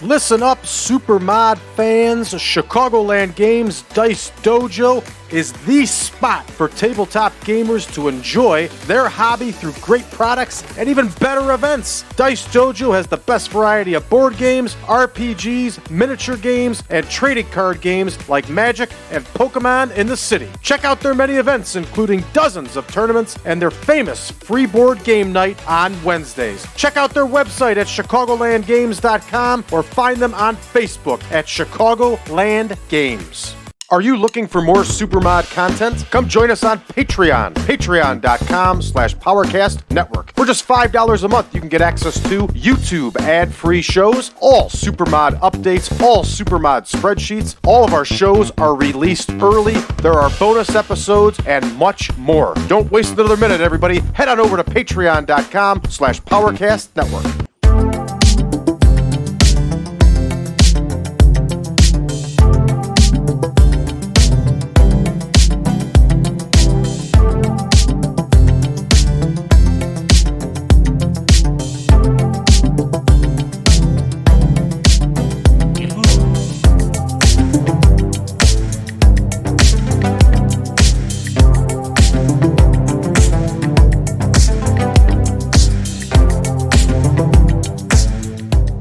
Listen up, Supermod fans. Chicagoland Games Dice Dojo is the spot for tabletop gamers to enjoy their hobby through great products and even better events. Dice Dojo has the best variety of board games, RPGs, miniature games, and trading card games like Magic and Pokemon in the city. Check out their many events, including dozens of tournaments and their famous free board game night on Wednesdays. Check out their website at chicagolandgames.com or find them on Facebook at Chicagoland Games. Are you looking for more Supermod content? Come join us on Patreon, patreon.com/PowerCast Network. For just $5 a month, you can get access to YouTube ad-free shows, all Supermod updates, all Supermod spreadsheets. All of our shows are released early. There are bonus episodes and much more. Don't waste another minute, everybody. Head on over to patreon.com/PowerCast Network.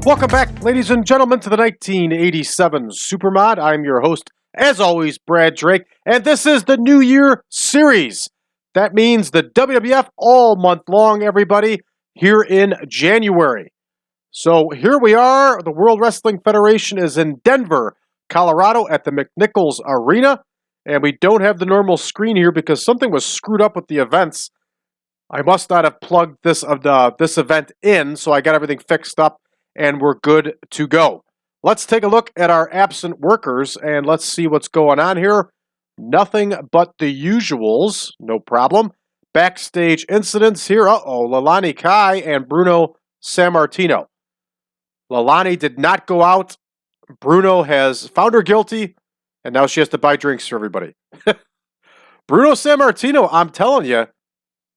Welcome back, ladies and gentlemen, to the 1987 Supermod. I'm your host, as always, Brad Drake, and this is the New Year Series. That means the WWF all month long, everybody, here in January. So here we are. The World Wrestling Federation is in Denver, Colorado, at the MCNICHOLS Arena, and we don't have the normal screen here because something was screwed up with the events. I must not have plugged this event in, so I got everything fixed up. And we're good to go. Let's take a look at our absent workers and let's see what's going on here. Nothing but the usuals, no problem. Backstage incidents here. Leilani Kai and Bruno Sammartino. Leilani did not go out. Bruno has found her guilty, and now she has to buy drinks for everybody. Bruno Sammartino, I'm telling you,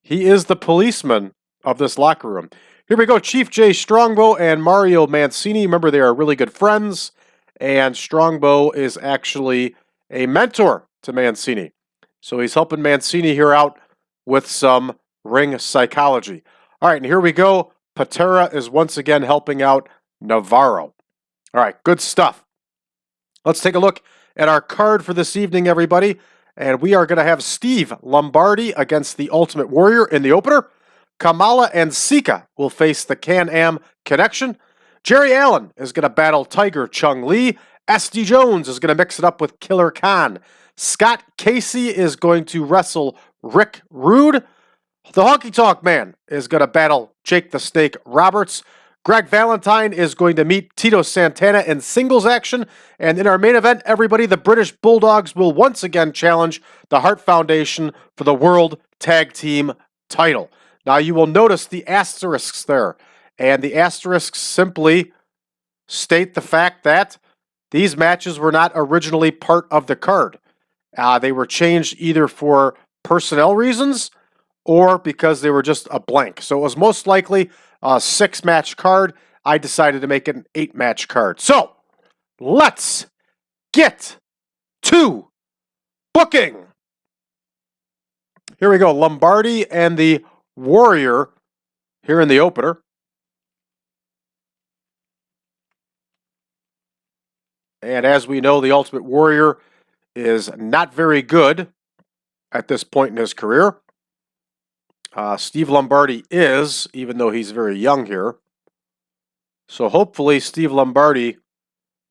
he is the policeman of this locker room. Here we go, Chief Jay Strongbow and Mario Mancini. Remember, they are really good friends, and Strongbow is actually a mentor to Mancini. So he's helping Mancini here out with some ring psychology. All right, and here we go. Patera is once again helping out Navarro. All right, good stuff. Let's take a look at our card for this evening, everybody. And we are going to have Steve Lombardi against the Ultimate Warrior in the opener. Kamala and Sika will face the Can-Am Connection. Jerry Allen is going to battle Tiger Chung Lee. SD Jones is going to mix it up with Killer Khan. Scott Casey is going to wrestle Rick Rude. The Honky Tonk Man is going to battle Jake the Snake Roberts. Greg Valentine is going to meet Tito Santana in singles action. And in our main event, everybody, the British Bulldogs will once again challenge the Hart Foundation for the World Tag Team title. Now, you will notice the asterisks there, and the asterisks simply state the fact that these matches were not originally part of the card. They were changed either for personnel reasons or because they were just a blank. So it was most likely a 6-match card. I decided to make it an 8-match card. So, let's get to booking. Here we go, Lombardi and the Warrior here in the opener. And as we know, the Ultimate Warrior is not very good at this point in his career. Steve Lombardi is, even though he's very young here. So hopefully Steve Lombardi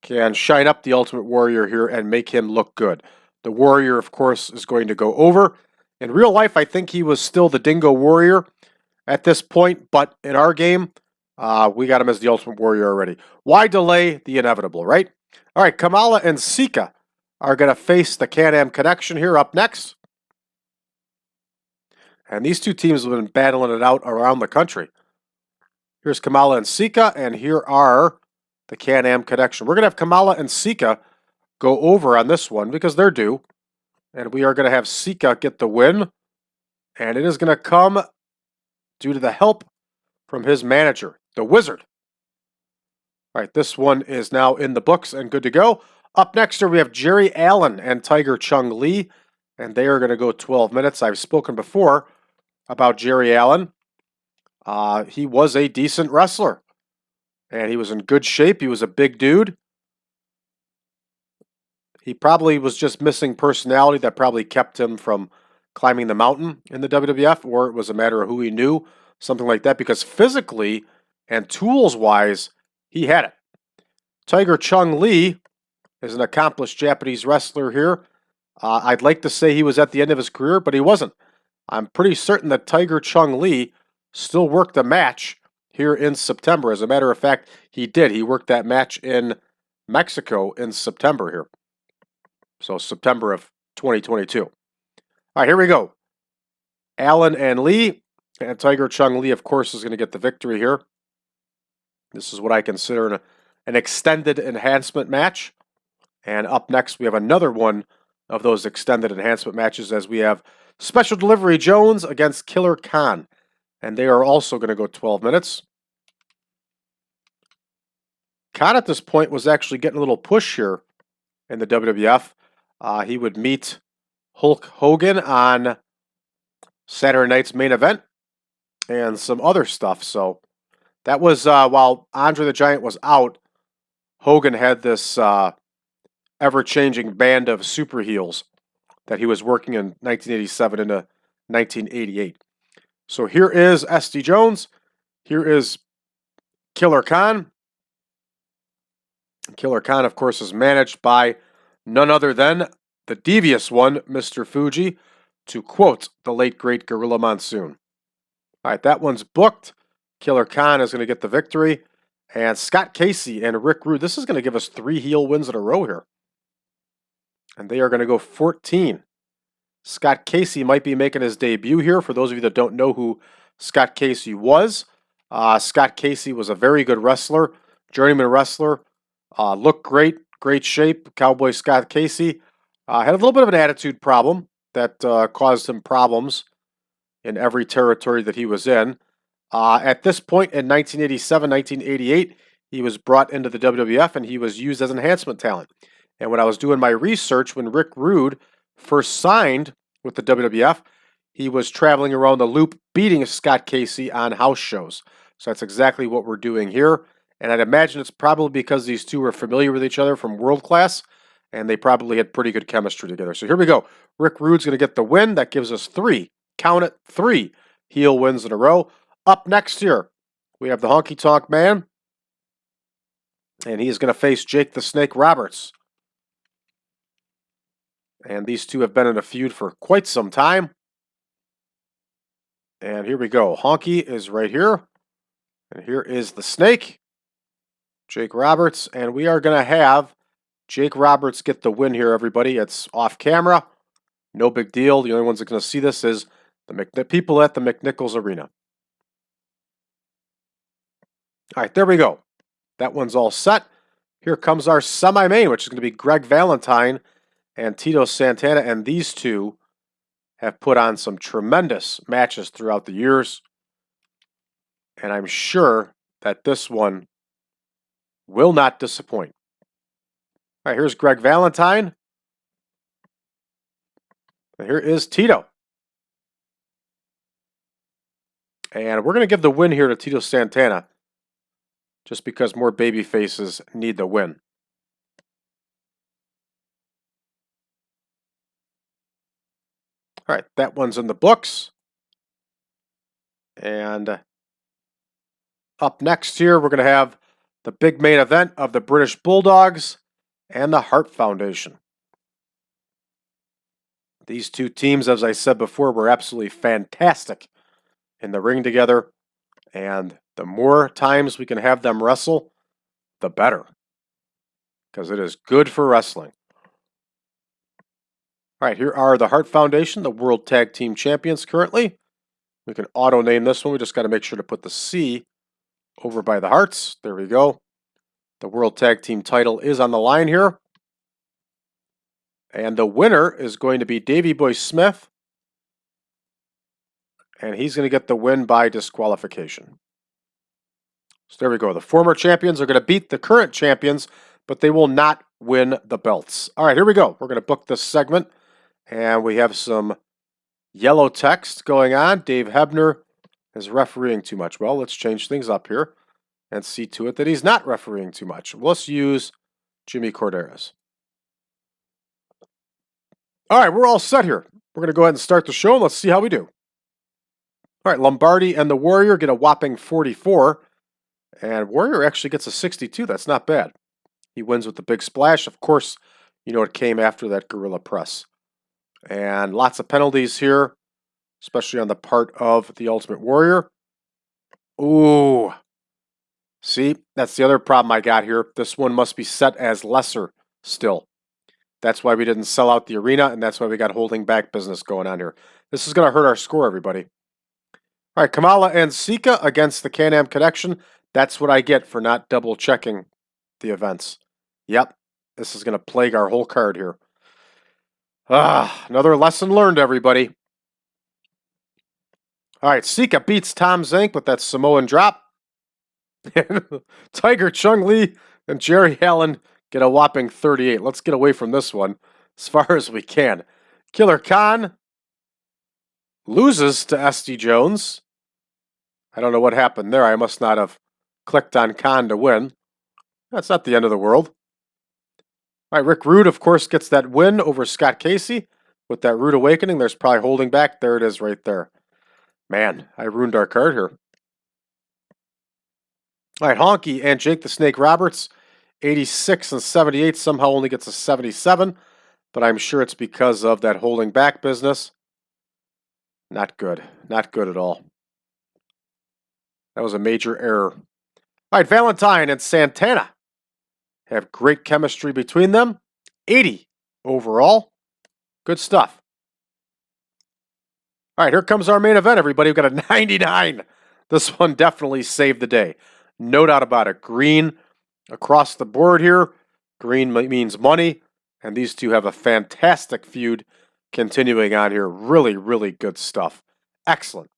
can shine up the Ultimate Warrior here and make him look good. The Warrior, of course, is going to go over. In real life, I think he was still the Dingo Warrior at this point, but in our game, we got him as the Ultimate Warrior already. Why delay the inevitable, right? All right, Kamala and Sika are going to face the Can-Am Connection here up next. And these two teams have been battling it out around the country. Here's Kamala and Sika, and here are the Can-Am Connection. We're going to have Kamala and Sika go over on this one because they're due. And we are going to have Sika get the win. And it is going to come due to the help from his manager, the Wizard. All right, this one is now in the books and good to go. Up next here we have Jerry Allen and Tiger Chung Lee, and they are going to go 12 minutes. I've spoken before about Jerry Allen. He was a decent wrestler, and he was in good shape. He was a big dude. He probably was just missing personality that probably kept him from climbing the mountain in the WWF, or it was a matter of who he knew, something like that, because physically and tools-wise, he had it. Tiger Chung Lee is an accomplished Japanese wrestler here. I'd like to say he was at the end of his career, but he wasn't. I'm pretty certain that Tiger Chung Lee still worked a match here in September. As a matter of fact, he did. He worked that match in Mexico in September here. So September of 2022. All right, here we go. Allen and Lee, and Tiger Chung Lee, of course, is going to get the victory here. This is what I consider an extended enhancement match. And up next, we have another one of those extended enhancement matches as we have Special Delivery Jones against Killer Khan. And they are also going to go 12 minutes. Khan at this point was actually getting a little push here in the WWF. He would meet Hulk Hogan on Saturday night's main event and some other stuff. So that was while Andre the Giant was out, Hogan had this ever-changing band of super heels that he was working in 1987 into 1988. So here is SD Jones. Here is Killer Khan. Killer Khan, of course, is managed by none other than the devious one, Mr. Fuji, to quote the late, great Gorilla Monsoon. All right, that one's booked. Killer Khan is going to get the victory. And Scott Casey and Rick Rude, this is going to give us 3 heel wins in a row here. And they are going to go 14. Scott Casey might be making his debut here. For those of you that don't know who Scott Casey was, Scott Casey was a very good wrestler, journeyman wrestler, looked great, great shape. Cowboy Scott Casey had a little bit of an attitude problem that caused him problems in every territory that he was in. At this point in 1987, 1988, he was brought into the WWF and he was used as enhancement talent. And when I was doing my research, when Rick Rude first signed with the WWF, he was traveling around the loop beating Scott Casey on house shows. So that's exactly what we're doing here. And I'd imagine it's probably because these two were familiar with each other from World Class, and they probably had pretty good chemistry together. So here we go. Rick Rude's going to get the win. That gives us 3, count it, 3 heel wins in a row. Up next here, we have the Honky Tonk Man, and he's going to face Jake the Snake Roberts. And these two have been in a feud for quite some time. And here we go. Honky is right here. And here is the Snake, Jake Roberts. And we are going to have Jake Roberts get the win here, everybody. It's off camera. No big deal. The only ones that are going to see this is the people at the McNichols Arena. All right, there we go. That one's all set. Here comes our semi-main, which is going to be Greg Valentine and Tito Santana, and these two have put on some tremendous matches throughout the years. And I'm sure that this one will not disappoint. All right, here's Greg Valentine. And here is Tito. And we're going to give the win here to Tito Santana, just because more baby faces need the win. All right, that one's in the books. And up next here, we're going to have the big main event of the British Bulldogs and the Hart Foundation. These two teams, as I said before, were absolutely fantastic in the ring together. And the more times we can have them wrestle, the better. Because it is good for wrestling. All right, here are the Hart Foundation, the World Tag Team Champions currently. We can auto-name this one. We just got to make sure to put the C over by the Harts. There we go. The World Tag Team title is on the line here. And the winner is going to be Davey Boy Smith. And he's going to get the win by disqualification. So there we go. The former champions are going to beat the current champions, but they will not win the belts. All right, here we go. We're going to book this segment, and we have some yellow text going on. Dave Hebner is refereeing too much. Well, let's change things up here and see to it that he's not refereeing too much. Let's use Jimmy Corderas. All right, we're all set here. We're going to go ahead and start the show, and let's see how we do. All right, Lombardi and the Warrior get a whopping 44, and Warrior actually gets a 62. That's not bad. He wins with the big splash. Of course, you know it came after that gorilla press. And lots of penalties here, especially on the part of the Ultimate Warrior. Ooh. See, that's the other problem I got here. This one must be set as lesser still. That's why we didn't sell out the arena, and that's why we got holding back business going on here. This is going to hurt our score, everybody. All right, Kamala and Sika against the Can-Am Connection. That's what I get for not double-checking the events. Yep, this is going to plague our whole card here. Another lesson learned, everybody. All right, Sika beats Tom Zank with that Samoan drop. Tiger, Chung Lee, and Jerry Allen get a whopping 38. Let's get away from this one as far as we can. Killer Khan loses to SD Jones. I don't know what happened there. I must not have clicked on Khan to win. That's not the end of the world. All right, Rick Rude, of course, gets that win over Scott Casey with that Rude Awakening. There's probably holding back. There it is right there. Man, I ruined our card here. All right, Honky and Jake the Snake Roberts, 86 and 78, somehow only gets a 77, but I'm sure it's because of that holding back business. Not good. Not good at all. That was a major error. All right, Valentine and Santana have great chemistry between them. 80 overall. Good stuff. All right, here comes our main event, everybody. We've got a 99. This one definitely saved the day. No doubt about it. Green across the board here. Green means money. And these two have a fantastic feud continuing on here. Really, really good stuff. Excellent.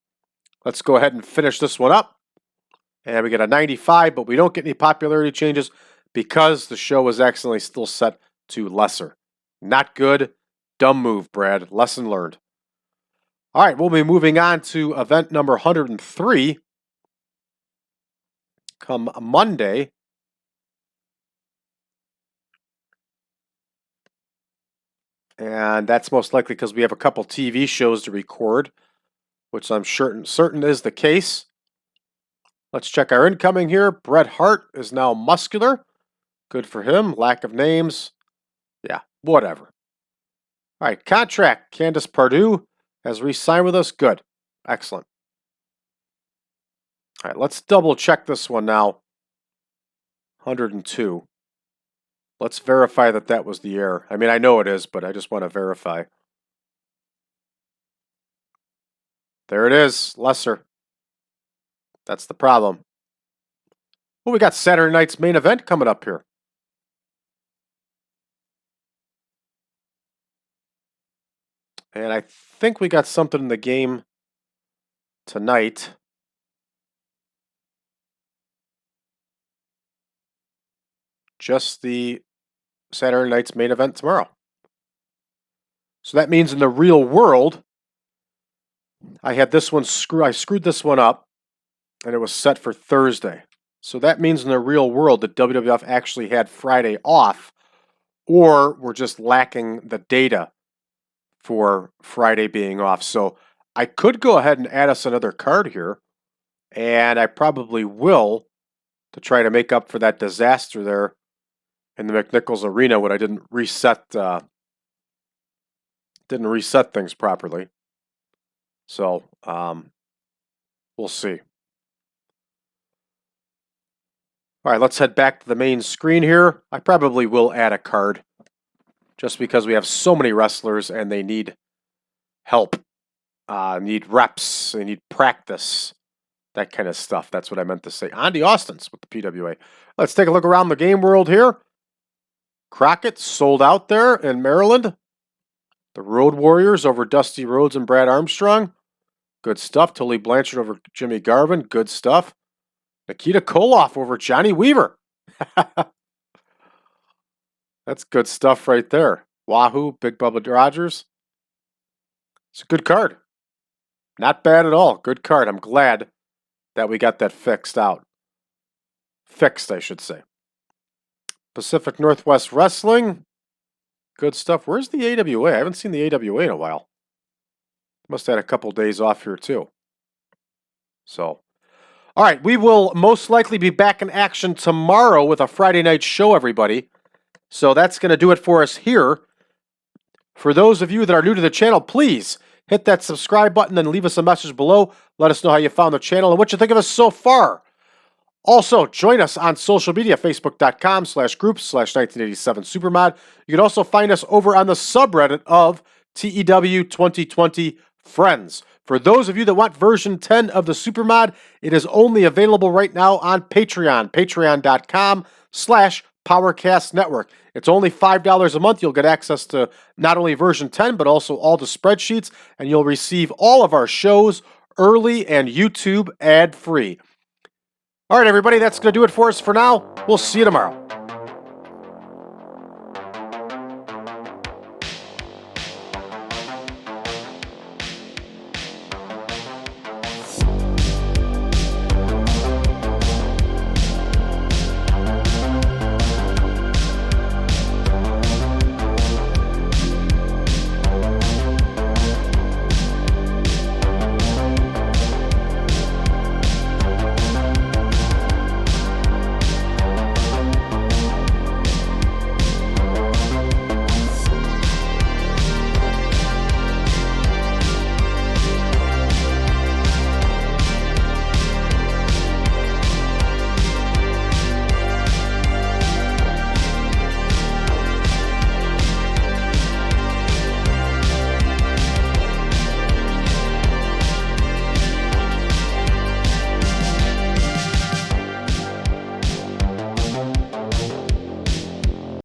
Let's go ahead and finish this one up. And we get a 95, but we don't get any popularity changes because the show was accidentally still set to lesser. Not good. Dumb move, Brad. Lesson learned. All right, we'll be moving on to event number 103 come Monday. And that's most likely because we have a couple TV shows to record, which I'm certain is the case. Let's check our incoming here. Bret Hart is now muscular. Good for him. Lack of names. Yeah, whatever. All right, contract. Candice Pardue has re-signed with us. Good. Excellent. All right, let's double check this one now. 102. Let's verify that that was the error. I mean, I know it is, but I just want to verify. There it is. Lesser. That's the problem. Well, we got Saturday night's main event coming up here. And I think we got something in the game tonight. Just the Saturday night's main event tomorrow. So that means in the real world, I had this one I screwed this one up, and it was set for Thursday. So that means in the real world that WWF actually had Friday off, or we're just lacking the data for Friday being off. So I could go ahead and add us another card here, and I probably will to try to make up for that disaster there in the McNichols Arena when I didn't reset things properly. So we'll see. All right, let's head back to the main screen here. I probably will add a card just because we have so many wrestlers and they need help, need reps, they need practice, that kind of stuff. That's what I meant to say. Andy Austin's with the PWA. Let's take a look around the game world here. Crockett sold out there in Maryland. The Road Warriors over Dusty Rhodes and Brad Armstrong. Good stuff. Tully Blanchard over Jimmy Garvin. Good stuff. Nikita Koloff over Johnny Weaver. That's good stuff right there. Wahoo, Big Bubba Rogers. It's a good card. Not bad at all. Good card. I'm glad that we got that fixed out. Fixed, I should say. Pacific Northwest Wrestling. Good stuff. Where's the AWA? I haven't seen the AWA in a while. Must have had a couple days off here too. So, all right. We will most likely be back in action tomorrow with a Friday night show, everybody. So that's going to do it for us here. For those of you that are new to the channel, please hit that subscribe button and leave us a message below. Let us know how you found the channel and what you think of us so far. Also, join us on social media, facebook.com/groups/1987supermod. You can also find us over on the subreddit of TEW 2020 Friends. For those of you that want version 10 of the Supermod, it is only available right now on Patreon, patreon.com/PowerCast Network. It's only $5 a month. You'll get access to not only version 10, but also all the spreadsheets, and you'll receive all of our shows early and YouTube ad-free. All right, everybody, that's going to do it for us for now. We'll see you tomorrow.